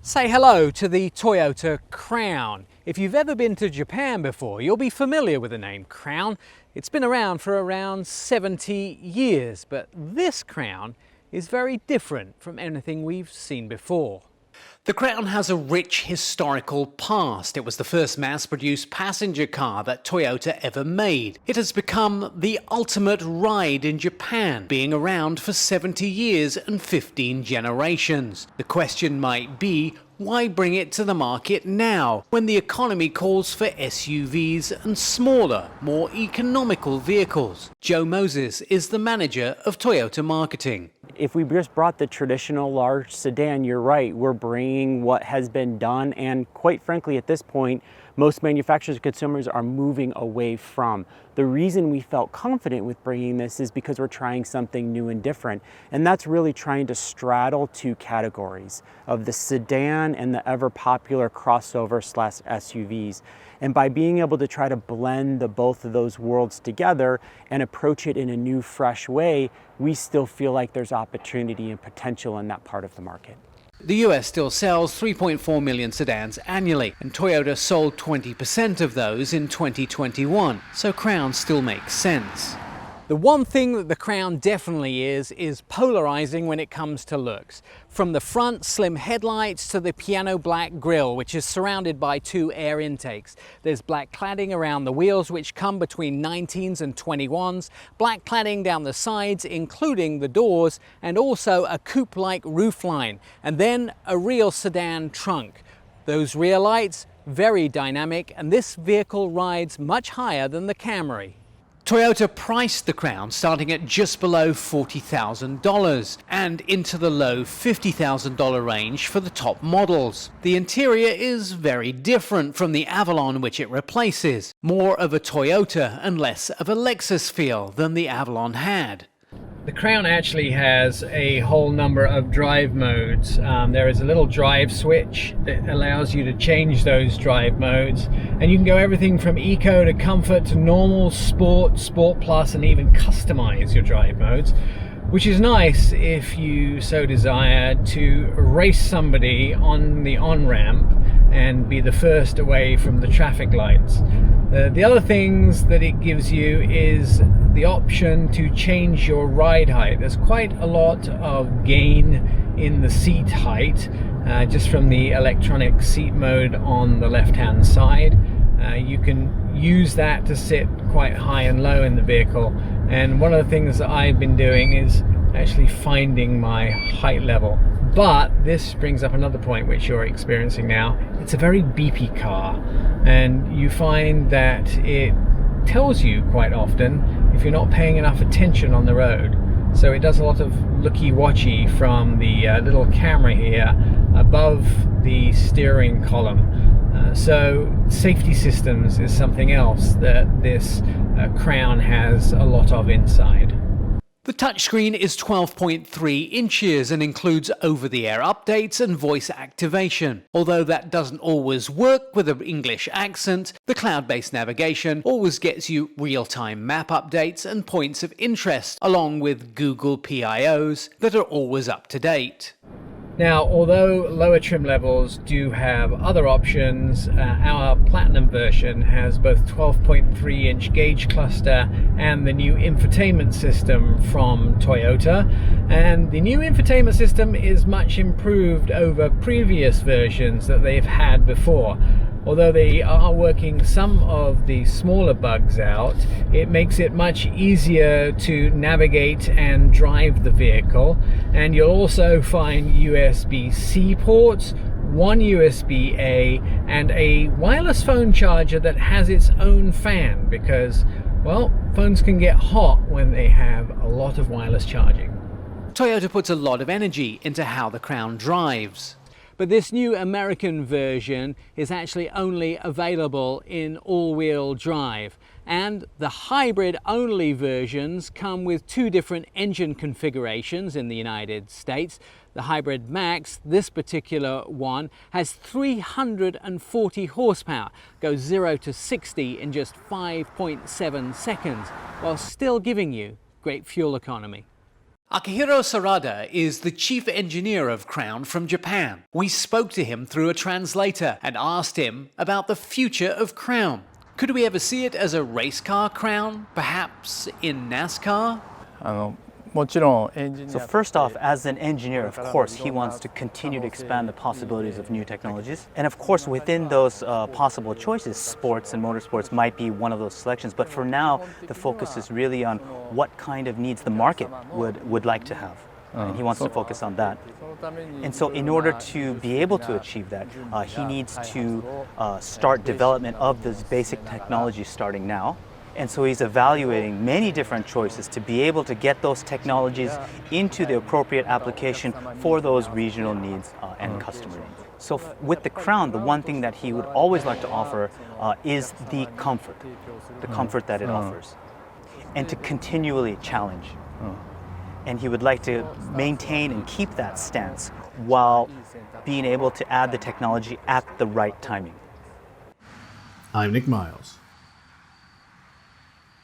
Say hello to the Toyota Crown. If you've ever been to Japan before, you'll be familiar with the name Crown. It's been around for around 70 years, but this Crown is very different from anything we've seen before. The Crown has a rich historical past. It was the first mass-produced passenger car that Toyota ever made. It has become the ultimate ride in Japan, being around for 70 years and 15 generations. The question might be, why bring it to the market now, when the economy calls for SUVs and smaller, more economical vehicles? Joe Moses is the manager of Toyota marketing. If we just brought the traditional large sedan, you're right, we're bringing what has been done, and quite frankly at this point, most manufacturers and consumers are moving away from. The reason we felt confident with bringing this is because we're trying something new and different, and that's really trying to straddle two categories of the sedan and the ever popular crossover / SUVs. And by being able to try to blend both of those worlds together and approach it in a new, fresh way, we still feel like there's opportunity and potential in that part of the market. The US still sells 3.4 million sedans annually, and Toyota sold 20% of those in 2021, so Crown still makes sense. The one thing that the Crown definitely is polarizing when it comes to looks. From the front slim headlights to the piano black grille, which is surrounded by two air intakes. There's black cladding around the wheels, which come between 19s and 21s, black cladding down the sides, including the doors, and also a coupe-like roofline, and then a real sedan trunk. Those rear lights, very dynamic, and this vehicle rides much higher than the Camry. Toyota priced the Crown starting at just below $40,000 and into the low $50,000 range for the top models. The interior is very different from the Avalon which it replaces. More of a Toyota and less of a Lexus feel than the Avalon had. The Crown actually has a whole number of drive modes. There is a little drive switch that allows you to change those drive modes, and you can go everything from eco to comfort to normal, sport, sport plus, and even customize your drive modes, which is nice if you so desire to race somebody on the on-ramp and be the first away from the traffic lights. The other things that it gives you is the option to change your ride height. There's quite a lot of gain in the seat height just from the electronic seat mode on the left-hand side. You can use that to sit quite high and low in the vehicle, and one of the things that I've been doing is actually finding my height level. But this brings up another point which you're experiencing now. It's a very beepy car, and you find that it tells you quite often if you're not paying enough attention on the road. So it does a lot of looky-watchy from the little camera here above the steering column. So safety systems is something else that this Crown has a lot of inside. The touchscreen is 12.3 inches and includes over-the-air updates and voice activation. Although that doesn't always work with an English accent, the cloud-based navigation always gets you real-time map updates and points of interest, along with Google PIOs that are always up to date. Now, although lower trim levels do have other options, our Platinum version has both 12.3-inch gauge cluster and the new infotainment system from Toyota. And the new infotainment system is much improved over previous versions that they've had before. Although they are working some of the smaller bugs out, it makes it much easier to navigate and drive the vehicle. And you'll also find USB-C ports, one USB-A, and a wireless phone charger that has its own fan because, well, phones can get hot when they have a lot of wireless charging. Toyota puts a lot of energy into how the Crown drives. But this new American version is actually only available in all-wheel drive, and the hybrid-only versions come with two different engine configurations in the United States. The Hybrid Max, this particular one, has 340 horsepower, goes 0 to 60 in just 5.7 seconds, while still giving you great fuel economy. Akihiro Sarada is the chief engineer of Crown from Japan. We spoke to him through a translator and asked him about the future of Crown. Could we ever see it as a race car Crown, perhaps in NASCAR? So first off, as an engineer, of course, he wants to continue to expand the possibilities of new technologies. And of course, within those possible choices, sports and motorsports might be one of those selections. But for now, the focus is really on what kind of needs the market would like to have. And he wants to focus on that. And so in order to be able to achieve that, he needs to start development of this basic technology starting now. And so he's evaluating many different choices to be able to get those technologies into the appropriate application for those regional needs and customer needs. So with the Crown, the one thing that he would always like to offer is the comfort that it offers, and to continually challenge. And he would like to maintain and keep that stance while being able to add the technology at the right timing. I'm Nick Miles.